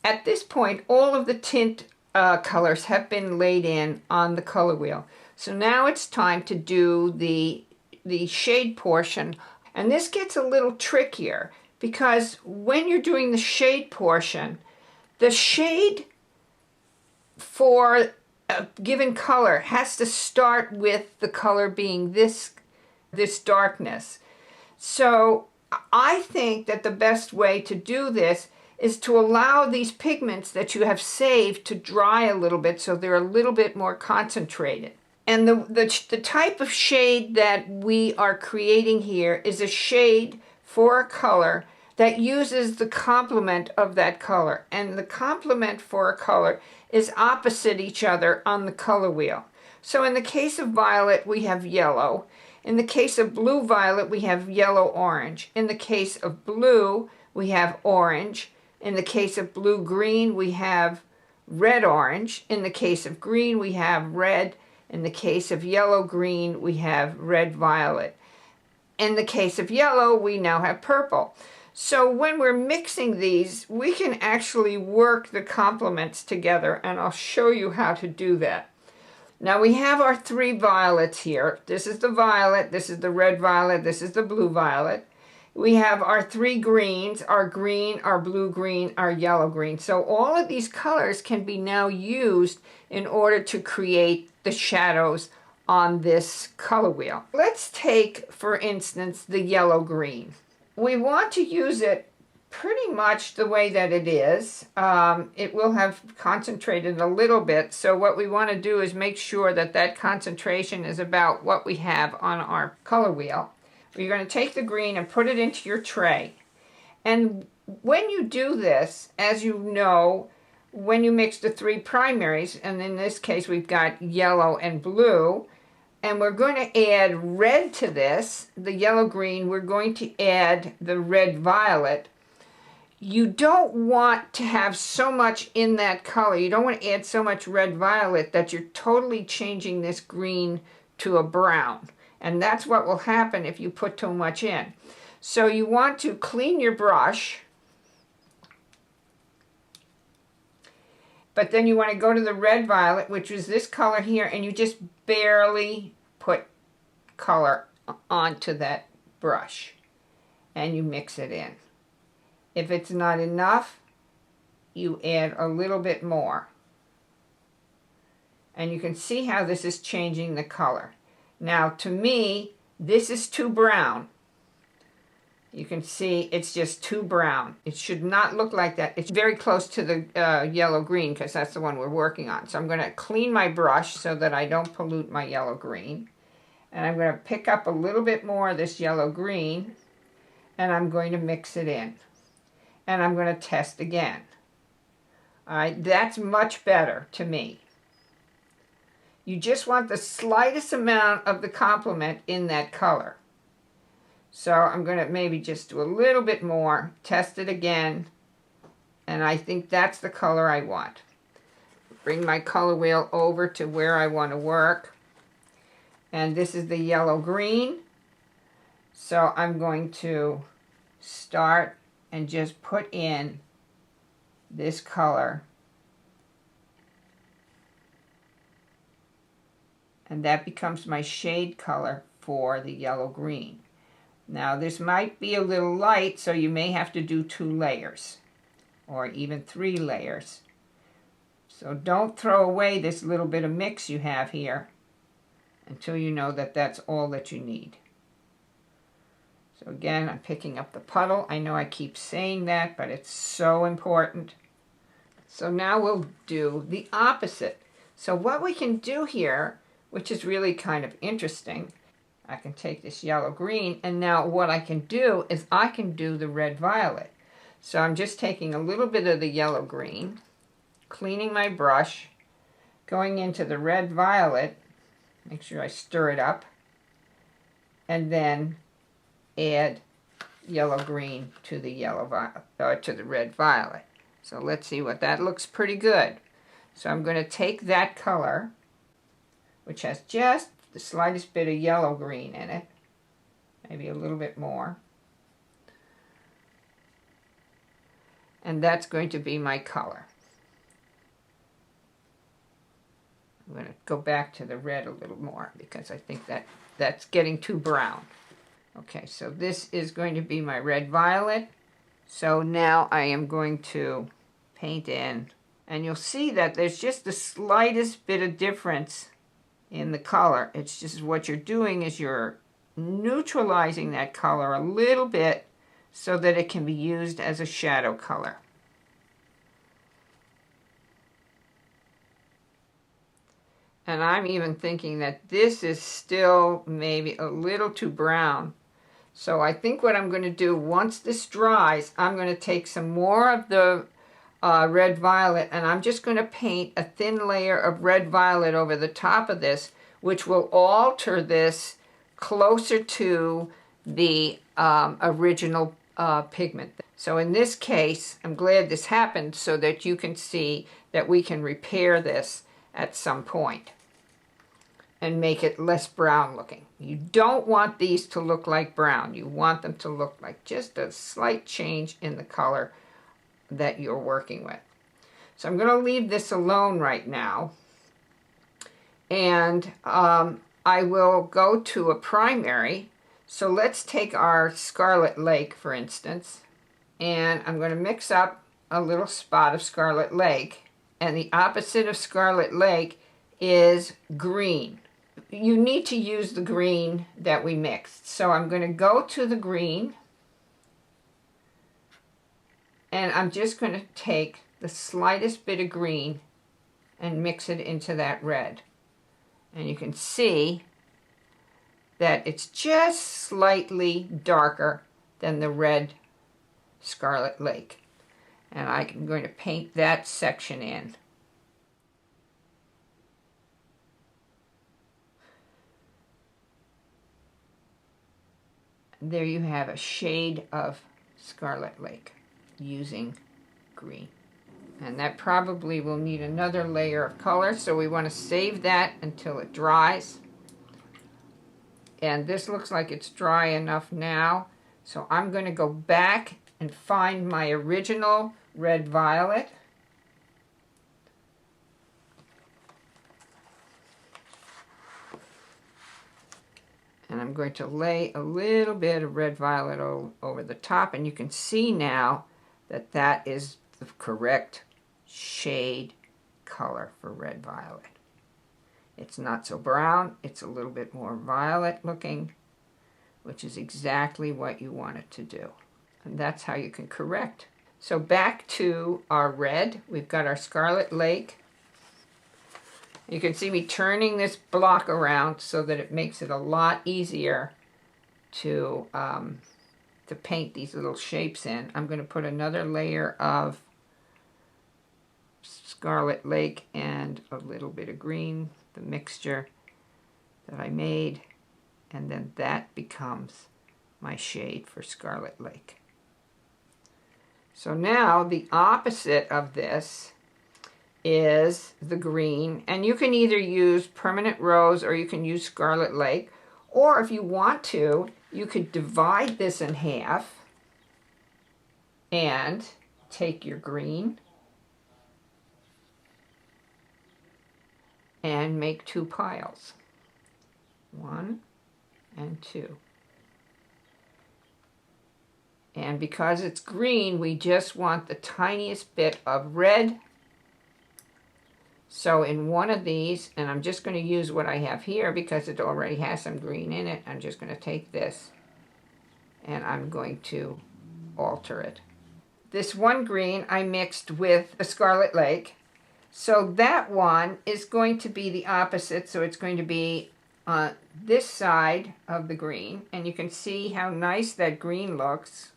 at this point, all of the tint colors have been laid in on the color wheel. So now it's time to do the shade portion. And this gets a little trickier because when you're doing the shade portion, the shade for a given color has to start with the color being this darkness. So I think that the best way to do this is to allow these pigments that you have saved to dry a little bit so they're a little bit more concentrated. And the type of shade that we are creating here is a shade for a color that uses the complement of that color. And the complement for a color is opposite each other on the color wheel. So in the case of violet, we have yellow. In the case of blue violet, we have yellow orange. In the case of blue, we have orange. In the case of blue green, we have red orange. In the case of green, we have red. In the case of yellow green, we have red violet. In the case of yellow, we now have purple. So when we're mixing these, we can actually work the complements together, and I'll show you how to do that. Now we have our three violets here. This is the violet, this is the red violet, this is the blue violet. We have our three greens, our green, our blue green, our yellow green. So all of these colors can be now used in order to create the shadows on this color wheel. Let's take, for instance, the yellow green. We want to use it pretty much the way that it is. It will have concentrated a little bit, so what we want to do is make sure that that concentration is about what we have on our color wheel. You're going to take the green and put it into your tray. And when you do this, as you know, when you mix the three primaries, and in this case we've got yellow and blue, and we're going to add red to this, the yellow-green, we're going to add the red-violet. You don't want to have so much in that color. You don't want to add so much red-violet that you're totally changing this green to a brown. And that's what will happen if you put too much in. So you want to clean your brush, but then you want to go to the red-violet, which is this color here, and you just barely put color onto that brush and you mix it in. If it's not enough, you add a little bit more. And you can see how this is changing the color. Now to me, this is too brown. You can see it's just too brown. It should not look like that. It's very close to the yellow-green because that's the one we're working on. So I'm going to clean my brush so that I don't pollute my yellow-green. And I'm going to pick up a little bit more of this yellow-green and I'm going to mix it in. And I'm going to test again. All right, that's much better to me. You just want the slightest amount of the complement in that color. So I'm going to maybe just do a little bit more, test it again, and I think that's the color I want. Bring my color wheel over to where I want to work. And this is the yellow-green. So I'm going to start and just put in this color. And that becomes my shade color for the yellow-green. Now this might be a little light, so you may have to do 2 layers or even 3 layers. So don't throw away this little bit of mix you have here until you know that that's all that you need. So again, I'm picking up the puddle. I know I keep saying that, but it's so important. So now we'll do the opposite. So what we can do here, which is really kind of interesting, I can take this yellow-green, and now what I can do is I can do the red-violet. So I'm just taking a little bit of the yellow-green, cleaning my brush, going into the red-violet, make sure I stir it up, and then add yellow-green to the to the red-violet. So let's see what that looks pretty good. So I'm going to take that color, which has just the slightest bit of yellow-green in it, maybe a little bit more. and that's going to be my color. I'm going to go back to the red a little more because I think that's getting too brown. Okay, so this is going to be my red violet. So now I am going to paint in, and you'll see that there's just the slightest bit of difference in the color. It's just what you're doing is you're neutralizing that color a little bit so that it can be used as a shadow color. And I'm even thinking that this is still maybe a little too brown. So I think what I'm going to do, once this dries, I'm going to take some more of the red violet, and I'm just going to paint a thin layer of red violet over the top of this, which will alter this closer to the original pigment. So in this case, I'm glad this happened so that you can see that we can repair this at some point and make it less brown looking. You don't want these to look like brown. You want them to look like just a slight change in the color that you're working with. So I'm going to leave this alone right now, and I will go to a primary. So let's take our Scarlet Lake, for instance, and I'm going to mix up a little spot of Scarlet Lake, and the opposite of Scarlet Lake is green. You need to use the green that we mixed. So I'm going to go to the green, and I'm just going to take the slightest bit of green and mix it into that red. And you can see that it's just slightly darker than the red Scarlet Lake. And I'm going to paint that section in. There you have a shade of Scarlet Lake using green. And that probably will need another layer of color, so we want to save that until it dries. And this looks like it's dry enough now, so I'm going to go back and find my original red violet. And I'm going to lay a little bit of red violet over the top, and you can see now that that is the correct shade color for red violet. It's not so brown, it's a little bit more violet looking, which is exactly what you want it to do. And that's how you can correct. So back to our red, we've got our Scarlet Lake. You can see me turning this block around so that it makes it a lot easier to paint these little shapes in. I'm going to put another layer of Scarlet Lake and a little bit of green, the mixture that I made, and then that becomes my shade for Scarlet Lake. So now the opposite of this is the green, and you can either use Permanent Rose or you can use Scarlet Lake, or if you want to, you could divide this in half and take your green and make two piles, 1 and 2. And because it's green, we just want the tiniest bit of red. So in one of these, and I'm just going to use what I have here because it already has some green in it, I'm just going to take this and I'm going to alter it. This one green I mixed with a Scarlet Lake. So that one is going to be the opposite, so it's going to be on this side of the green, and you can see how nice that green looks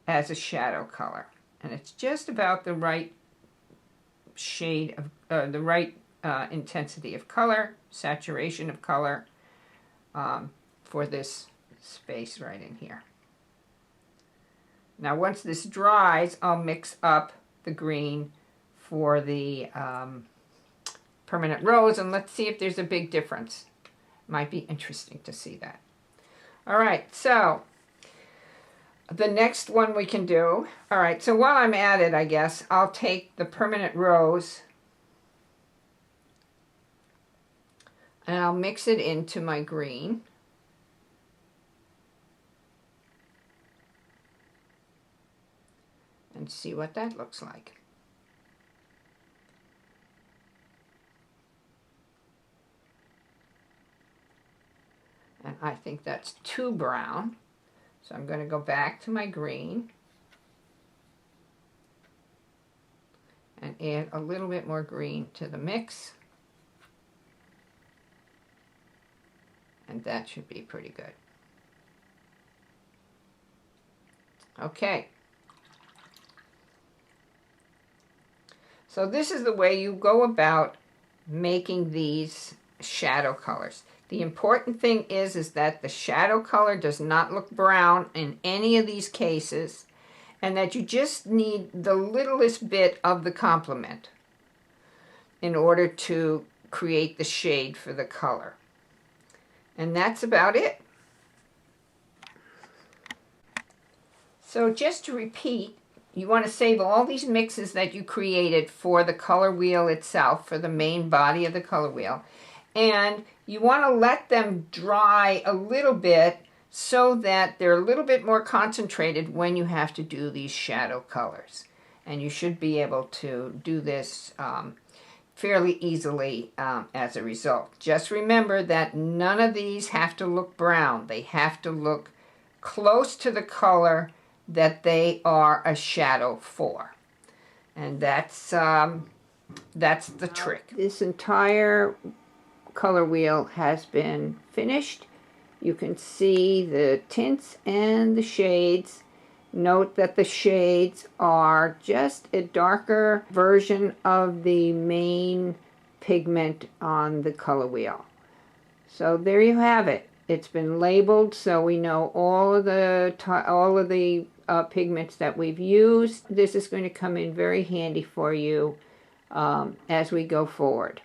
as a shadow color. And it's just about the right shade of, the right intensity of color, saturation of color for this space right in here. Now once this dries, I'll mix up the green for the Permanent Rose, and let's see if there's a big difference. Might be interesting to see that. All right, so the next one we can do, all right, so while I'm at it, I guess, I'll take the Permanent Rose and I'll mix it into my green. And see what that looks like. And I think that's too brown. So I'm going to go back to my green and add a little bit more green to the mix. And that should be pretty good. Okay. So this is the way you go about making these shadow colors. The important thing is that the shadow color does not look brown in any of these cases, and that you just need the littlest bit of the complement in order to create the shade for the color. And that's about it. So just to repeat, you want to save all these mixes that you created for the color wheel itself, for the main body of the color wheel. And you want to let them dry a little bit so that they're a little bit more concentrated when you have to do these shadow colors. And you should be able to do this fairly easily as a result. Just remember that none of these have to look brown. They have to look close to the color that they are a shadow for. And that's the trick. This entire color wheel has been finished. You can see the tints and the shades. Note that the shades are just a darker version of the main pigment on the color wheel. So there you have it. It's been labeled so we know all of the pigments that we've used. This is going to come in very handy for you as we go forward.